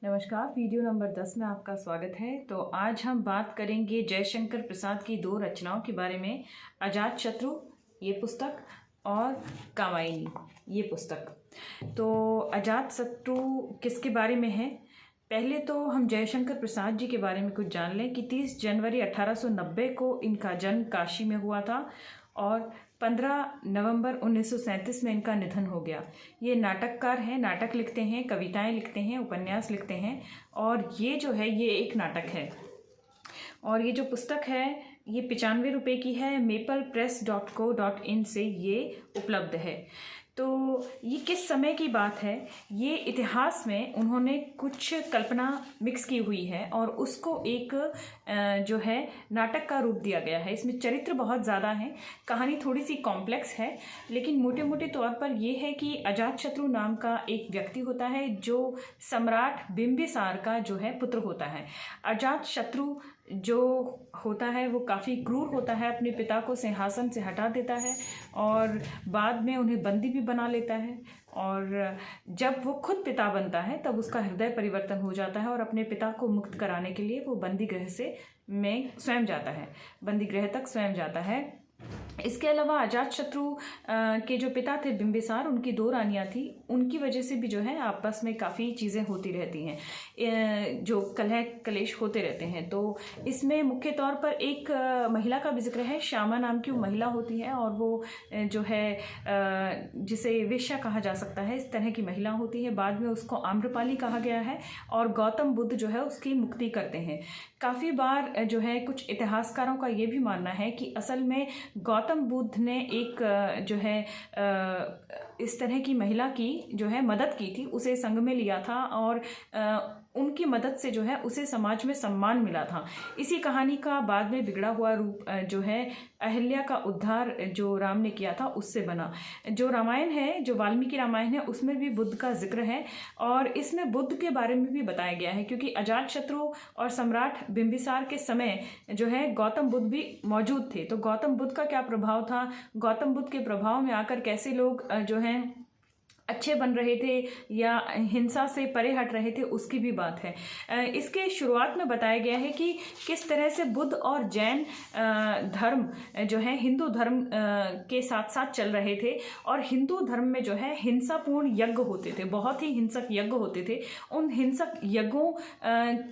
नमस्कार, video number 10 में आपका स्वागत है। तो आज हम बात करेंगे जयशंकर प्रसाद की दो रचनाओं के बारे में, अजातशत्रु ये पुस्तक और कामायनी ये पुस्तक। तो अजातशत्रु किसके बारे में है? पहले तो हम जयशंकर प्रसाद जी के बारे में कुछ जान लें कि 30 जनवरी 1890 को इनका जन्म काशी में हुआ था और 15 नवंबर 1937 में इनका निधन हो गया। ये नाटककार हैं, नाटक लिखते हैं, कविताएं लिखते हैं, उपन्यास लिखते हैं और ये जो है ये एक नाटक है। और ये जो पुस्तक है ये 95 रुपये की है। maplepress.co.in से ये उपलब्ध है। तो ये किस समय की बात है? ये इतिहास में उन्होंने कुछ कल्पना मिक्स की हुई है और उसको एक जो है नाटक का रूप दिया गया है। इसमें चरित्र बहुत ज़्यादा हैं, कहानी थोड़ी सी कॉम्प्लेक्स है, लेकिन मोटे मोटे तौर पर ये है कि अजातशत्रु नाम का एक व्यक्ति होता है जो सम्राट बिंबिसार का जो है पुत्र होता है। अजातशत्रु जो होता है वो काफ़ी क्रूर होता है, अपने पिता को सिंहासन से हटा देता है और बाद में उन्हें बंदी भी बना लेता है। और जब वो खुद पिता बनता है तब उसका हृदय परिवर्तन हो जाता है और अपने पिता को मुक्त कराने के लिए वो बंदी गृह में स्वयं जाता है, बंदी गृह तक स्वयं जाता है। इसके अलावा अजातशत्रु के जो पिता थे बिंबिसार, उनकी दो रानियां थी, उनकी वजह से भी जो है आपस में काफ़ी चीज़ें होती रहती हैं, जो कलह कलेश होते रहते हैं। तो इसमें मुख्य तौर पर एक महिला का भी जिक्र है। श्यामा नाम की वो महिला होती है और वो जो है जिसे वेश्या कहा जा सकता है, इस तरह की महिला होती है। बाद में उसको आम्रपाली कहा गया है और गौतम बुद्ध जो है उसकी मुक्ति करते हैं। काफ़ी बार जो है कुछ इतिहासकारों का ये भी मानना है कि असल में गौतम बुद्ध ने एक जो है इस तरह की महिला की जो है मदद की थी, उसे संग में लिया था और उनकी मदद से जो है उसे समाज में सम्मान मिला था। इसी कहानी का बाद में बिगड़ा हुआ रूप जो है अहिल्या का उद्धार जो राम ने किया था उससे बना। जो रामायण है, जो वाल्मीकि रामायण है, उसमें भी बुद्ध का जिक्र है और इसमें बुद्ध के बारे में भी बताया गया है, क्योंकि अजातशत्रु और सम्राट बिंबिसार के समय जो है गौतम बुद्ध भी मौजूद थे। तो गौतम बुद्ध का क्या प्रभाव था, गौतम बुद्ध के प्रभाव में आकर कैसे लोग जो हैं अच्छे बन रहे थे या हिंसा से परे हट रहे थे, उसकी भी बात है। इसके शुरुआत में बताया गया है कि किस तरह से बुद्ध और जैन धर्म जो है हिंदू धर्म के साथ साथ चल रहे थे और हिंदू धर्म में जो है हिंसापूर्ण यज्ञ होते थे, बहुत ही हिंसक यज्ञ होते थे। उन हिंसक यज्ञों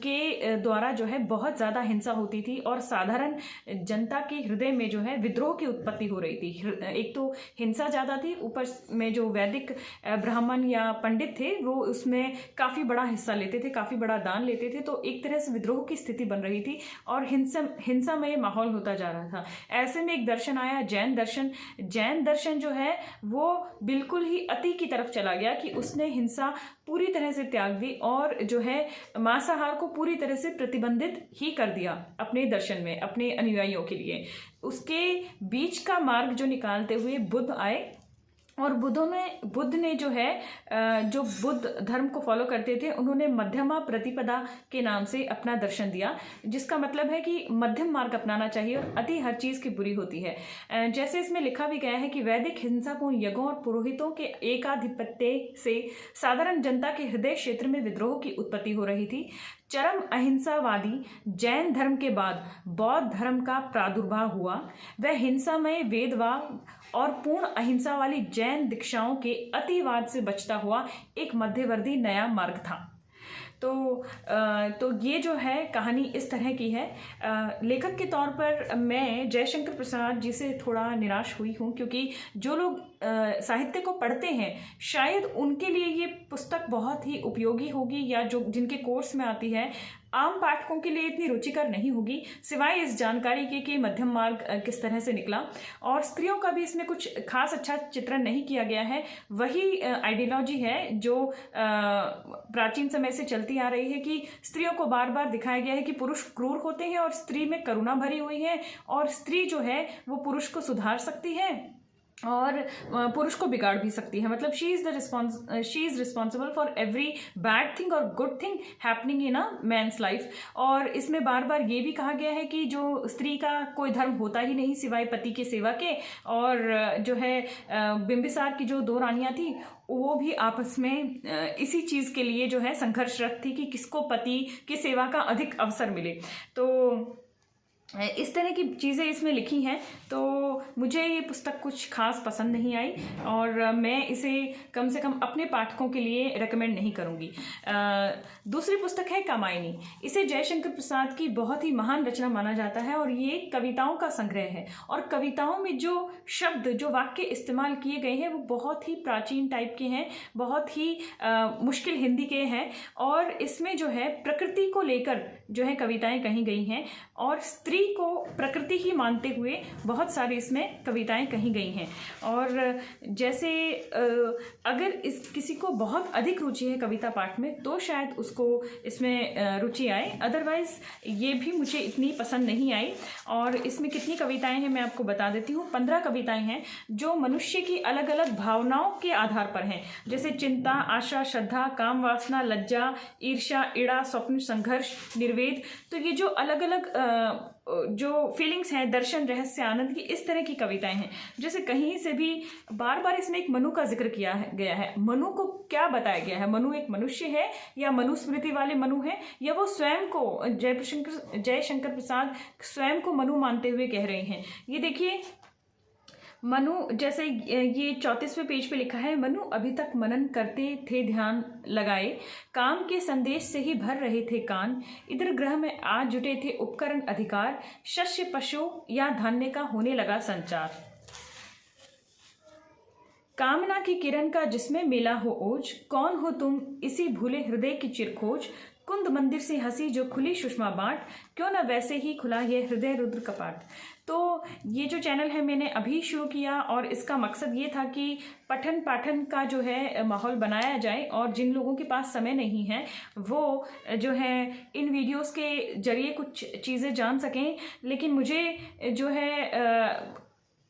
के द्वारा जो है बहुत ज़्यादा हिंसा होती थी और साधारण जनता के हृदय में जो है विद्रोह की उत्पत्ति हो रही थी। एक तो हिंसा ज़्यादा थी, ऊपर में जो वैदिक ब्राह्मण या पंडित थे वो उसमें काफ़ी बड़ा हिस्सा लेते थे, काफ़ी बड़ा दान लेते थे। तो एक तरह से विद्रोह की स्थिति बन रही थी और हिंसामय माहौल होता जा रहा था। ऐसे में एक दर्शन आया, जैन दर्शन। जैन दर्शन जो है वो बिल्कुल ही अति की तरफ चला गया कि उसने हिंसा पूरी तरह से त्याग दी और जो है मांसाहार को पूरी तरह से प्रतिबंधित ही कर दिया अपने दर्शन में, अपने अनुयायियों के लिए। उसके बीच का मार्ग जो निकालते हुए बुद्ध आए और बुद्ध ने जो है जो बुद्ध धर्म को फॉलो करते थे, उन्होंने मध्यमा प्रतिपदा के नाम से अपना दर्शन दिया, जिसका मतलब है कि मध्यम मार्ग अपनाना चाहिए और अति हर चीज़ की बुरी होती है। जैसे इसमें लिखा भी गया है कि वैदिक हिंसापूर्ण यज्ञों और पुरोहितों के एकाधिपत्य से साधारण जनता के हृदय क्षेत्र में विद्रोह की उत्पत्ति हो रही थी। चरम अहिंसावादी जैन धर्म के बाद बौद्ध धर्म का प्रादुर्भाव हुआ। वह हिंसामय वेदवाद और पूर्ण अहिंसा वाली जैन दीक्षाओं के अतिवाद से बचता हुआ एक मध्यवर्ती नया मार्ग था। तो ये जो है कहानी इस तरह की है। लेखक के तौर पर मैं जयशंकर प्रसाद जी से थोड़ा निराश हुई हूँ, क्योंकि जो लोग साहित्य को पढ़ते हैं शायद उनके लिए ये पुस्तक बहुत ही उपयोगी होगी, या जो जिनके कोर्स में आती है आम पाठकों के लिए इतनी रुचिकर नहीं होगी, सिवाय इस जानकारी के कि मध्यम मार्ग किस तरह से निकला। और स्त्रियों का भी इसमें कुछ खास अच्छा चित्रण नहीं किया गया है। वही आइडियोलॉजी है जो प्राचीन समय से चलती आ रही है कि स्त्रियों को बार बार दिखाया गया है कि पुरुष क्रूर होते हैं और स्त्री में करुणा भरी हुई है और स्त्री जो है वो पुरुष को सुधार सकती है और पुरुष को बिगाड़ भी सकती है। मतलब she is responsible for every bad thing और good thing happening in a man's life. और इसमें बार बार ये भी कहा गया है कि जो स्त्री का कोई धर्म होता ही नहीं सिवाय पति की सेवा के। और जो है बिंबिसार की जो दो रानियां थी वो भी आपस में इसी चीज़ के लिए जो है संघर्षरत थी कि किसको पति की सेवा का अधिक अवसर मिले। तो इस तरह की चीज़ें इसमें लिखी हैं। तो मुझे ये पुस्तक कुछ खास पसंद नहीं आई और मैं इसे कम से कम अपने पाठकों के लिए रेकमेंड नहीं करूँगी। दूसरी पुस्तक है कामायनी। इसे जयशंकर प्रसाद की बहुत ही महान रचना माना जाता है और ये कविताओं का संग्रह है और कविताओं में जो शब्द, जो वाक्य इस्तेमाल किए गए हैं वो बहुत ही प्राचीन टाइप के हैं, बहुत ही मुश्किल हिंदी के हैं और इसमें जो है प्रकृति को लेकर जो है कविताएं कही गई हैं और स्त्री को प्रकृति ही मानते हुए बहुत सारी इसमें कविताएं कही गई हैं। और जैसे अगर इस किसी को बहुत अधिक रुचि है कविता पाठ में तो शायद उसको इसमें रुचि आए, अदरवाइज ये भी मुझे इतनी पसंद नहीं आई। और इसमें कितनी कविताएं हैं मैं आपको बता देती हूँ। 15 कविताएं हैं जो मनुष्य की अलग अलग भावनाओं के आधार पर हैं, जैसे चिंता, आशा, श्रद्धा, काम, वासना, लज्जा, ईर्ष्या, ईड़ा, स्वप्न, संघर्ष, निर्वेद। तो ये जो अलग अलग जो फीलिंग्स हैं, दर्शन, रहस्य, आनंद की, इस तरह की कविताएं हैं। जैसे कहीं से भी बार बार इसमें एक मनु का जिक्र किया गया है। मनु को क्या बताया गया है? मनु एक मनुष्य है या मनुस्मृति वाले मनु है या वो स्वयं को जयशंकर प्रसाद स्वयं को मनु मानते हुए कह रहे हैं? ये देखिए मनु, जैसे ये 34वें पेज पे लिखा है, मनु अभी तक मनन करते थे ध्यान लगाए, काम के संदेश से ही भर रहे थे कान, इधर ग्रह में आज जुटे थे उपकरण अधिकार, शस्य पशु या धान्य का होने लगा संचार। कामना की किरण का जिसमें मिला हो ओज, कौन हो तुम इसी भूले हृदय की चिरखोज, कुंद मंदिर से हंसी जो खुली सुषमा बाट, क्यों न वैसे ही खुला ये हृदय रुद्र कपाट। तो ये जो चैनल है मैंने अभी शुरू किया और इसका मकसद ये था कि पठन पाठन का जो है माहौल बनाया जाए और जिन लोगों के पास समय नहीं है वो जो है इन वीडियोस के जरिए कुछ चीज़ें जान सकें। लेकिन मुझे जो है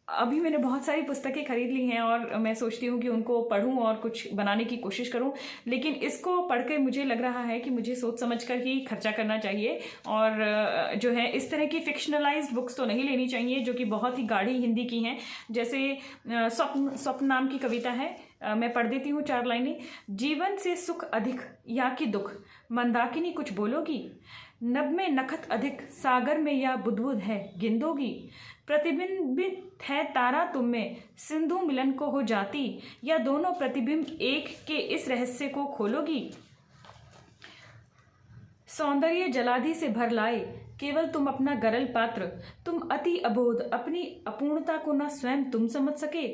अभी मैंने बहुत सारी पुस्तकें खरीद ली हैं और मैं सोचती हूँ कि उनको पढूं और कुछ बनाने की कोशिश करूँ, लेकिन इसको पढ़कर मुझे लग रहा है कि मुझे सोच समझकर ही खर्चा करना चाहिए और जो है इस तरह की फिक्शनलाइज्ड बुक्स तो नहीं लेनी चाहिए जो कि बहुत ही गाढ़ी हिंदी की हैं। जैसे स्वप्न नाम की कविता है, मैं पढ़ देती हूँ 4 लाइनें। जीवन से सुख अधिक या कि दुख, मंदाकिनी कुछ बोलोगी, नभ में नखत अधिक, सागर में या बुदबुद है गिंदोगी, प्रतिबिंबित है तारा तुम में, सिंधु मिलन को हो जाती, या दोनों प्रतिबिंब एक के इस रहस्य को खोलोगी। सौंदर्य जलाधि से भर लाए केवल तुम अपना गरल पात्र, तुम अति अबोध अपनी अपूर्णता को न स्वयं तुम समझ सके,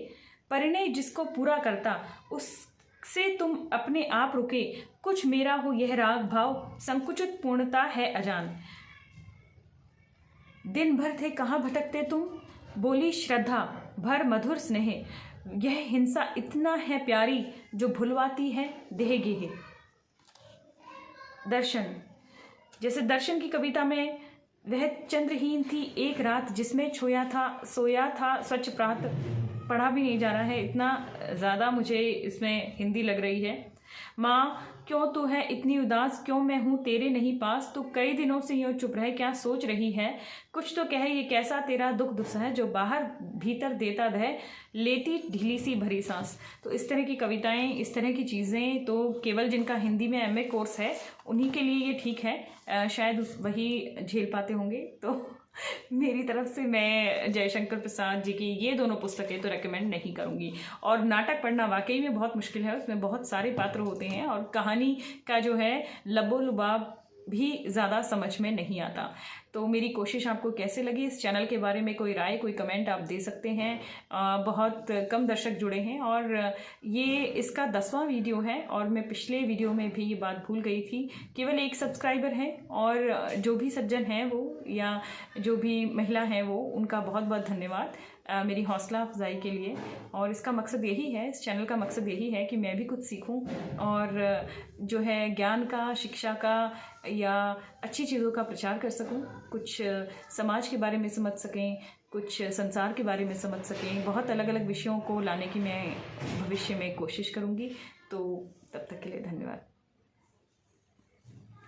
परिणय जिसको पूरा करता उससे तुम अपने आप रुके, कुछ मेरा हो यह राग भाव, संकुचित पूर्णता है अजान। दिन भर थे कहाँ भटकते तुम, बोली श्रद्धा भर मधुर स्नेह, यह हिंसा इतना है प्यारी जो भुलवाती है देह गेह। दर्शन, जैसे दर्शन की कविता में वह चंद्रहीन थी एक रात जिसमें सोया था स्वच्छ प्रात। पढ़ा भी नहीं जा रहा है, इतना ज़्यादा मुझे इसमें हिंदी लग रही है। माँ क्यों तू है इतनी उदास, क्यों मैं हूँ तेरे नहीं पास, तू कई दिनों से यूँ चुप रहे क्या सोच रही है, कुछ तो कह ये कैसा तेरा दुख दुस्सह, जो बाहर भीतर देता दह, लेती ढीली सी भरी सांस। तो इस तरह की कविताएं, इस तरह की चीज़ें तो केवल जिनका हिंदी में MA कोर्स है उन्हीं के लिए ये ठीक है, शायद वही झेल पाते होंगे। तो मेरी तरफ से मैं जयशंकर प्रसाद जी की ये दोनों पुस्तकें तो रेकमेंड नहीं करूँगी। और नाटक पढ़ना वाकई में बहुत मुश्किल है, उसमें बहुत सारे पात्र होते हैं और कहानी का जो है लबो लुबाब भी ज़्यादा समझ में नहीं आता। तो मेरी कोशिश आपको कैसे लगी, इस चैनल के बारे में कोई राय, कोई कमेंट आप दे सकते हैं। बहुत कम दर्शक जुड़े हैं और ये इसका 10वां वीडियो है और मैं पिछले वीडियो में भी ये बात भूल गई थी। केवल 1 सब्सक्राइबर है और जो भी सज्जन हैं वो या जो भी महिला हैं वो, उनका बहुत बहुत धन्यवाद मेरी हौसला अफजाई के लिए। और इसका मकसद यही है, इस चैनल का मकसद यही है कि मैं भी कुछ सीखूं और जो है ज्ञान का, शिक्षा का या अच्छी चीज़ों का प्रचार कर सकूं, कुछ समाज के बारे में समझ सकें, कुछ संसार के बारे में समझ सकें। बहुत अलग अलग विषयों को लाने की मैं भविष्य में कोशिश करूंगी। तो तब तक के लिए धन्यवाद।